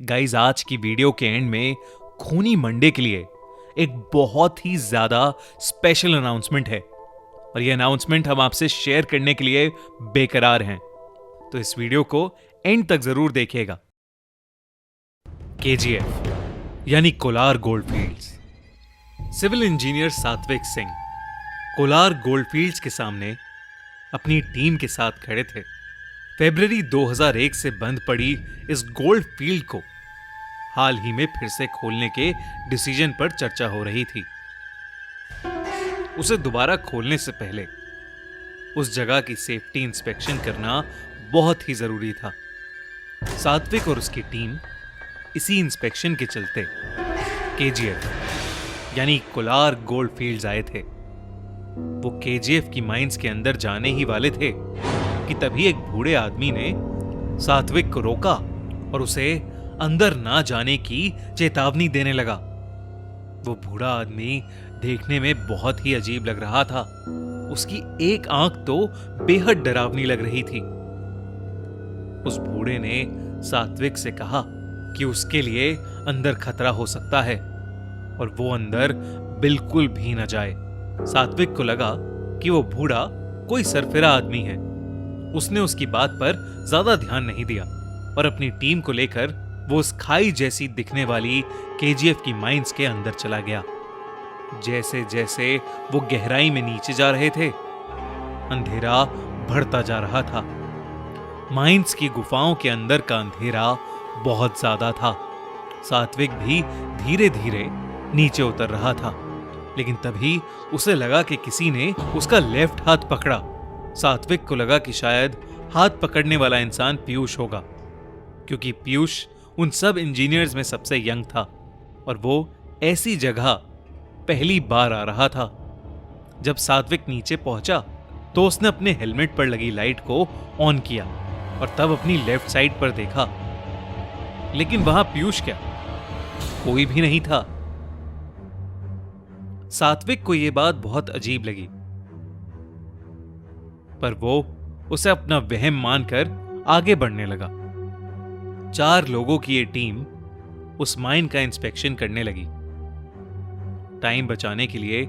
Guys, आज की video के एंड में खूनी मंडे के लिए एक बहुत ही ज्यादा स्पेशल अनाउंसमेंट है और ये अनाउंसमेंट हम आपसे शेयर करने के लिए बेकरार हैं। तो इस वीडियो को एंड तक जरूर देखिएगा। केजीएफ यानी कोलार गोल्डफील्ड्स। सिविल इंजीनियर सात्विक सिंह कोलार गोल्डफील्ड्स के सामने अपनी टीम के साथ खड़े थे। फरवरी 2001 से बंद पड़ी इस गोल्ड फील्ड को हाल ही में फिर से खोलने के डिसीजन पर चर्चा हो रही थी। उसे दोबारा खोलने से पहले उस जगह की सेफ्टी इंस्पेक्शन करना बहुत ही जरूरी था। सात्विक और उसकी टीम इसी इंस्पेक्शन के चलते केजीएफ यानी कोलार गोल्ड फील्ड्स आए थे। वो केजीएफ की माइंस के अंदर जाने ही वाले थे कि तभी एक बूढ़े आदमी ने सात्विक को रोका और उसे अंदर ना जाने की चेतावनी देने लगा। वो बूढ़ा आदमी देखने में बहुत ही अजीब लग रहा था। उसकी एक आंख तो बेहद डरावनी लग रही थी। उस बूढ़े ने सात्विक से कहा कि उसके लिए अंदर खतरा हो सकता है और वो अंदर बिल्कुल भी न जाए। सात्विक को लगा कि वो बूढ़ा कोई सरफिरा आदमी है। उसने उसकी बात पर ज्यादा ध्यान नहीं दिया और अपनी टीम को लेकर वो उस खाई जैसी दिखने वाली केजीएफ की माइंस के अंदर चला गया। जैसे जैसे वो गहराई में नीचे जा रहे थे, अंधेरा बढ़ता जा रहा था। माइंस की गुफाओं के अंदर का अंधेरा बहुत ज्यादा था। सात्विक भी धीरे धीरे नीचे उतर रहा था, लेकिन तभी उसे लगा कि किसी ने उसका लेफ्ट हाथ पकड़ा। सात्विक को लगा कि शायद हाथ पकड़ने वाला इंसान पीयूष होगा, क्योंकि पीयूष उन सब इंजीनियर्स में सबसे यंग था और वो ऐसी जगह पहली बार आ रहा था। जब सात्विक नीचे पहुंचा तो उसने अपने हेलमेट पर लगी लाइट को ऑन किया और तब अपनी लेफ्ट साइड पर देखा, लेकिन वहां पीयूष क्या, कोई भी नहीं था। सात्विक को यह बात बहुत अजीब लगी, पर वो उसे अपना वहम मानकर आगे बढ़ने लगा। 4 लोगों की ये टीम उस माइन का इंस्पेक्शन करने लगी। टाइम बचाने के लिए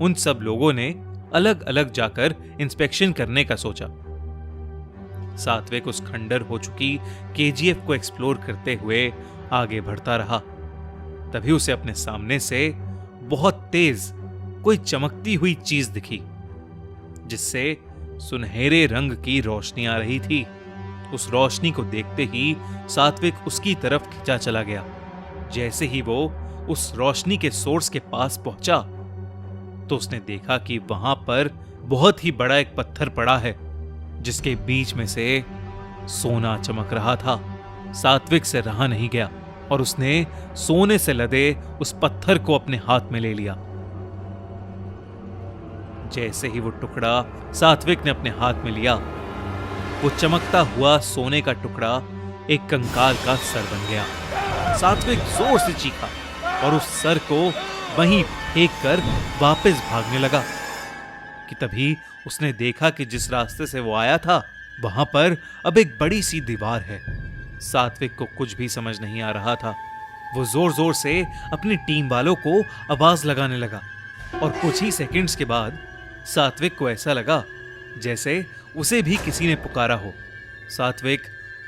उन सब लोगों ने अलग अलग जाकर इंस्पेक्शन करने का सोचा। सात्विक उस खंडर हो चुकी केजीएफ को एक्सप्लोर करते हुए आगे बढ़ता रहा। तभी उसे अपने सामने से बहुत तेज कोई चमकती हुई चीज दिखी, जिससे सुनहरे रंग की रोशनी आ रही थी। उस रोशनी को देखते ही सात्विक उसकी तरफ खिंचा चला गया। जैसे ही वो उस रोशनी के सोर्स के पास पहुंचा तो उसने देखा कि वहां पर बहुत ही बड़ा एक पत्थर पड़ा है, जिसके बीच में से सोना चमक रहा था। सात्विक से रहा नहीं गया और उसने सोने से लदे उस पत्थर को अपने हाथ में ले लिया। जैसे ही वो टुकड़ा सात्विक ने अपने हाथ में लिया, वो चमकता हुआ सोने का टुकड़ा एक कंकाल का सर बन गया। सात्विक जोर से चीखा और उस सर को वहीं फेंक कर वापस भागने लगा कि तभी उसने देखा कि जिस रास्ते से वो आया था वहां पर अब एक बड़ी सी दीवार है। सात्विक को कुछ भी समझ नहीं आ रहा था। वो जोर जोर से अपनी टीम वालों को आवाज लगाने लगा और कुछ ही सेकंड्स के बाद सात्विक को ऐसा लगा जैसे उसे भी किसी ने पुकारा हो। सात्विक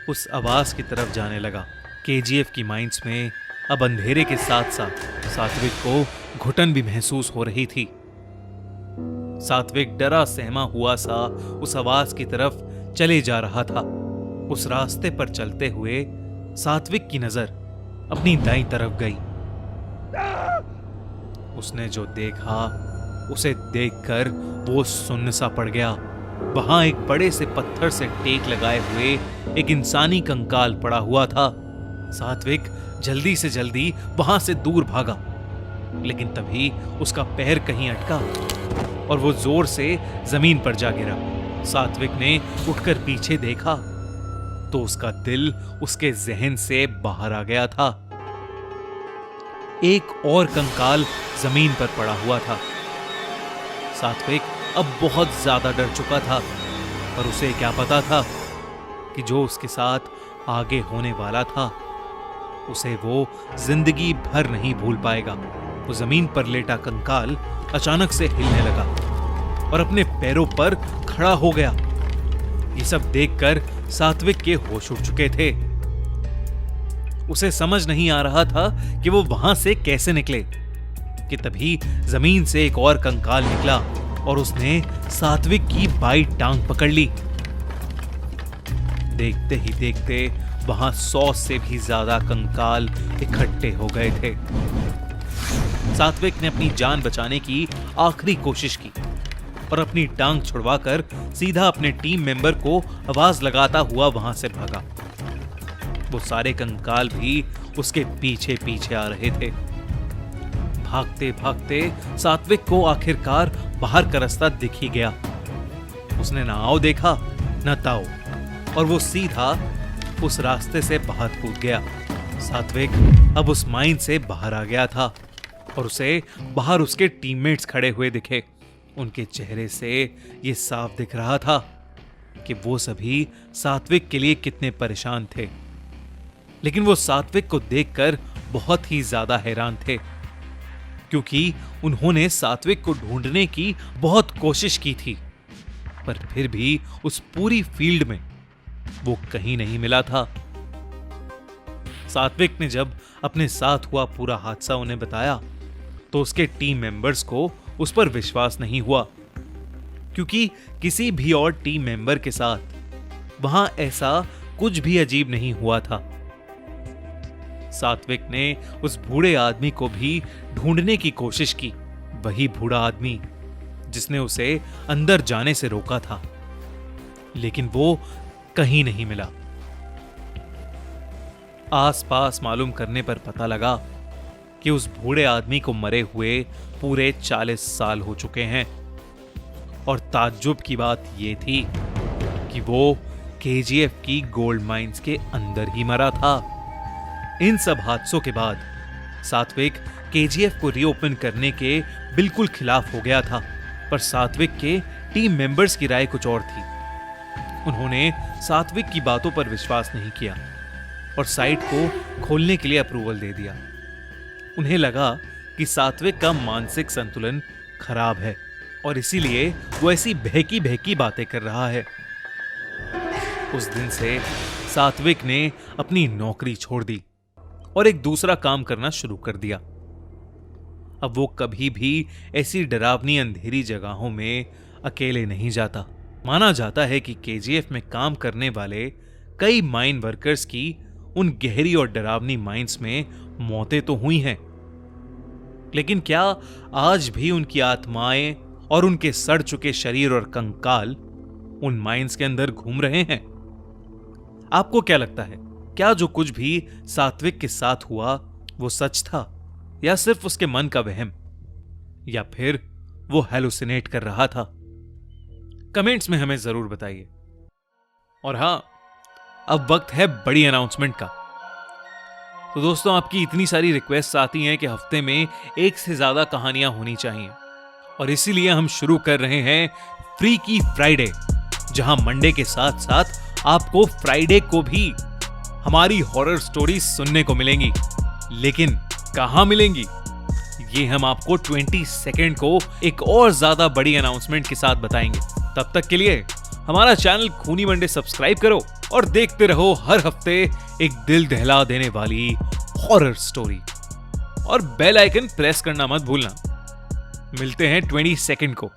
उस आवाज की तरफ जाने लगा। केजीएफ की माइंस में अब अंधेरे के साथ साथ सात्विक को घुटन भी महसूस हो रही थी। सात्विक डरा सहमा हुआ सा उस आवाज की तरफ चले जा रहा था। उस रास्ते पर चलते हुए सात्विक की नजर अपनी दाईं तरफ गई। उसने जो देखा उसे देखकर वो सुन्न सा पड़ गया। वहां एक बड़े से पत्थर से टेक लगाए हुए एक इंसानी कंकाल पड़ा हुआ था। सात्विक जल्दी से जल्दी वहां से दूर भागा, लेकिन तभी उसका पैर कहीं अटका और वो जोर से जमीन पर जा गिरा। सात्विक ने उठकर पीछे देखा तो उसका दिल उसके जहन से बाहर आ गया था। एक और कंकाल जमीन पर पड़ा हुआ था। सात्विक अब बहुत ज्यादा डर चुका था, पर उसे क्या पता था कि जो उसके साथ आगे होने वाला था उसे वो जिंदगी भर नहीं भूल पाएगा। वो जमीन पर लेटा कंकाल अचानक से हिलने लगा और अपने पैरों पर खड़ा हो गया। ये सब देखकर सात्विक के होश उड़ चुके थे। उसे समझ नहीं आ रहा था कि वो वहां से कैसे निकले कि तभी जमीन से एक और कंकाल निकला और उसने सात्विक की बाई टांग पकड़ ली। देखते ही देखते वहां 100 से भी ज्यादा कंकाल इकट्ठे हो गए थे। सात्विक ने अपनी जान बचाने की आखिरी कोशिश की और अपनी टांग छुड़वाकर सीधा अपने टीम मेंबर को आवाज लगाता हुआ वहां से भागा। वो सारे कंकाल भी उसके पीछे पीछे आ रहे थे। भागते भागते सात्विक को आखिरकार बाहर का रास्ता दिख ही गया। उसने ना आओ देखा न ताओ और वो सीधा उस रास्ते से बाहर कूद गया। सात्विक अब उस माइन से बाहर आ गया था और उसे बाहर उसके टीममेट्स खड़े हुए दिखे। उनके चेहरे से ये साफ दिख रहा था कि वो सभी सात्विक के लिए कितने परेशान थे। लेकिन वो सात्विक को देखकर बहुत ही ज्यादा हैरान थे, क्योंकि उन्होंने सात्विक को ढूंढने की बहुत कोशिश की थी, पर फिर भी उस पूरी फील्ड में वो कहीं नहीं मिला था। सात्विक ने जब अपने साथ हुआ पूरा हादसा उन्हें बताया तो उसके टीम मेंबर्स को उस पर विश्वास नहीं हुआ, क्योंकि किसी भी और टीम मेंबर के साथ वहां ऐसा कुछ भी अजीब नहीं हुआ था। सात्विक ने उस बूढ़े आदमी को भी ढूंढने की कोशिश की, वही बूढ़ा आदमी जिसने उसे अंदर जाने से रोका था, लेकिन वो कहीं नहीं मिला। आसपास मालूम करने पर पता लगा कि उस बूढ़े आदमी को मरे हुए पूरे 40 साल हो चुके हैं। और ताज्जुब की बात यह थी कि वो केजीएफ की गोल्ड माइंस के अंदर ही मरा था। इन सब हादसों के बाद सात्विक केजीएफ को रीओपन करने के बिल्कुल खिलाफ हो गया था, पर सात्विक के टीम मेंबर्स की राय कुछ और थी। उन्होंने सात्विक की बातों पर विश्वास नहीं किया और साइट को खोलने के लिए अप्रूवल दे दिया। उन्हें लगा कि सात्विक का मानसिक संतुलन खराब है और इसीलिए वो ऐसी बहकी बहकी बातें कर रहा है। उस दिन से सात्विक ने अपनी नौकरी छोड़ दी और एक दूसरा काम करना शुरू कर दिया। अब वो कभी भी ऐसी डरावनी अंधेरी जगहों में अकेले नहीं जाता। माना जाता है कि केजीएफ में काम करने वाले कई माइन वर्कर्स की उन गहरी और डरावनी माइंस में मौतें तो हुई हैं, लेकिन क्या आज भी उनकी आत्माएं और उनके सड़ चुके शरीर और कंकाल उन माइंस के अंदर घूम रहे हैं? आपको क्या लगता है, क्या जो कुछ भी सात्विक के साथ हुआ वो सच था या सिर्फ उसके मन का वहम, या फिर वो हेलुसिनेट कर रहा था? कमेंट्स में हमें जरूर बताइए। और हां, अब वक्त है बड़ी अनाउंसमेंट का। तो दोस्तों, आपकी इतनी सारी रिक्वेस्ट आती हैं कि हफ्ते में एक से ज्यादा कहानियां होनी चाहिए, और इसीलिए हम शुरू कर रहे हैं फ्री की फ्राइडे, जहां मंडे के साथ साथ आपको फ्राइडे को भी हमारी हॉरर स्टोरी सुनने को मिलेंगी। लेकिन कहां मिलेंगी, ये हम आपको 22 को एक और ज्यादा बड़ी अनाउंसमेंट के साथ बताएंगे। तब तक के लिए हमारा चैनल खूनी मंडे सब्सक्राइब करो और देखते रहो हर हफ्ते एक दिल दहला देने वाली हॉरर स्टोरी, और बेल आइकन प्रेस करना मत भूलना। मिलते हैं 22 को।